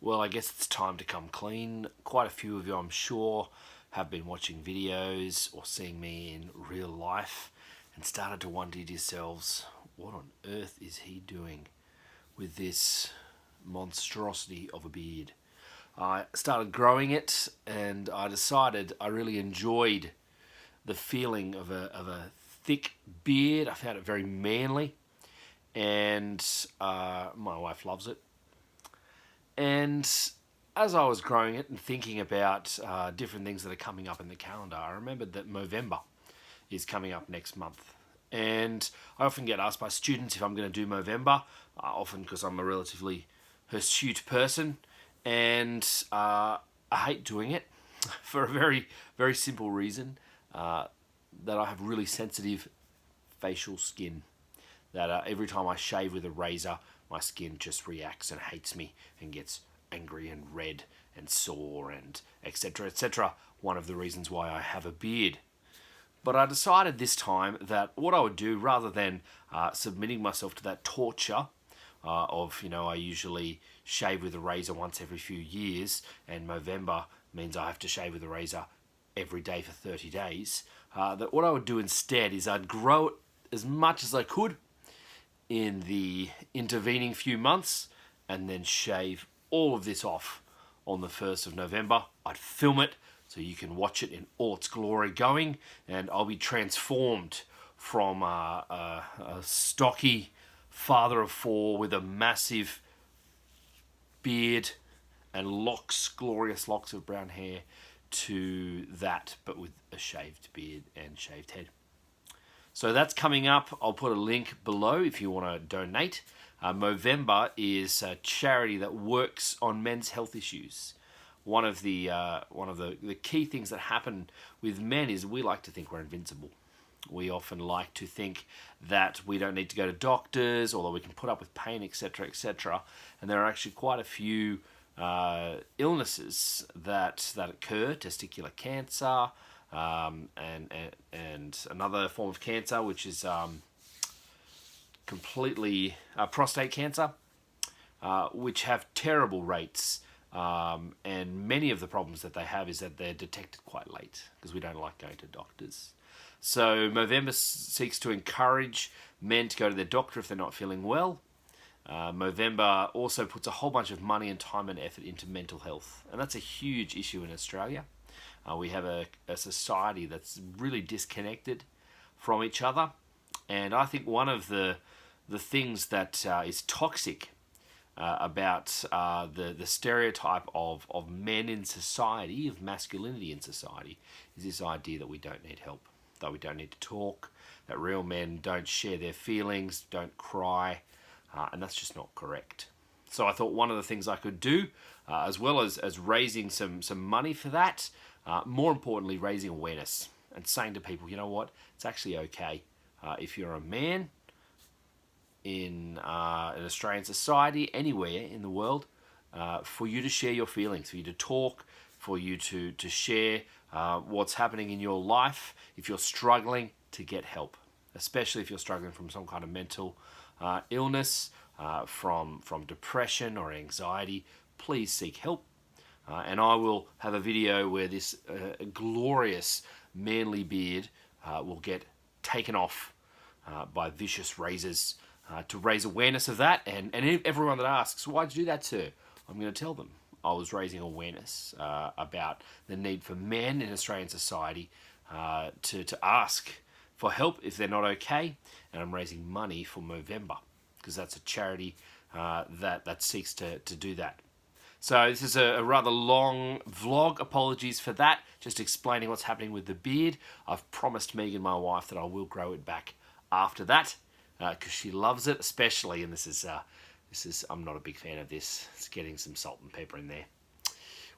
Well, I guess it's time to come clean. Quite a few of you, I'm sure, have been watching videos or seeing me in real life and started to wonder to yourselves, what on earth is he doing with this monstrosity of a beard? I started growing it and I decided I really enjoyed the feeling of a thick beard. I found it very manly, and my wife loves it. And as I was growing it and thinking about different things that are coming up in the calendar, I remembered that Movember is coming up next month. And I often get asked by students if I'm going to do Movember, often because I'm a relatively hirsute person, and I hate doing it for a very, very simple reason, that I have really sensitive facial skin, that every time I shave with a razor, my skin just reacts and hates me and gets angry and red and sore and etc. etc. One of the reasons why I have a beard. But I decided this time that what I would do, rather than submitting myself to that torture of, I usually shave with a razor once every few years, and Movember means I have to shave with a razor every day for 30 days, that what I would do instead is I'd grow it as much as I could in the intervening few months and then shave all of this off on the 1st of November. I'd film it so you can watch it in all its glory going, and I'll be transformed from a stocky father of four with a massive beard and locks, glorious locks of brown hair, to that, but with a shaved beard and shaved head. So that's coming up. I'll put a link below if you want to donate. Movember is a charity that works on men's health issues. One of the key things that happen with men is we like to think we're invincible. We often like to think that we don't need to go to doctors, although we can put up with pain, etc., etc. And there are actually quite a few illnesses that occur: testicular cancer, and another form of cancer, which is completely prostate cancer, which have terrible rates. And many of the problems that they have is that they're detected quite late because we don't like going to doctors. So Movember seeks to encourage men to go to their doctor if they're not feeling well. Movember also puts a whole bunch of money and time and effort into mental health, and that's a huge issue in Australia. We have a society that's really disconnected from each other, and I think one of the things that is toxic about the stereotype of men in society, of masculinity in society, is this idea that we don't need help, that we don't need to talk, that real men don't share their feelings, don't cry, and that's just not correct. So I thought one of the things I could do, as well as raising some money for that, more importantly, raising awareness and saying to people, you know what, it's actually okay if you're a man in an Australian society, anywhere in the world, for you to share your feelings, for you to talk, for you to share what's happening in your life. If you're struggling, to get help, especially if you're struggling from some kind of mental illness, from depression or anxiety, please seek help. And I will have a video where this glorious manly beard will get taken off by vicious razors to raise awareness of that. And everyone that asks, why'd you do that, sir? I'm going to tell them I was raising awareness about the need for men in Australian society to ask for help if they're not okay. And I'm raising money for Movember, because that's a charity that seeks to do that. So this is a rather long vlog. Apologies for that. Just explaining what's happening with the beard. I've promised Megan, my wife, that I will grow it back after that, because she loves it, especially. And this is I'm not a big fan of this. It's getting some salt and pepper in there,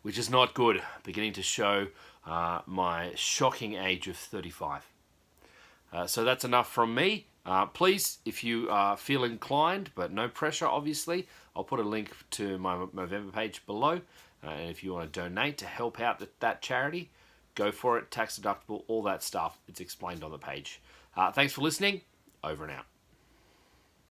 which is not good. Beginning to show my shocking age of 35. So that's enough from me. Please, if you feel inclined, but no pressure, obviously, I'll put a link to my Movember page below. And if you want to donate to help out that charity, go for it. Tax deductible, all that stuff. It's explained on the page. Thanks for listening. Over and out.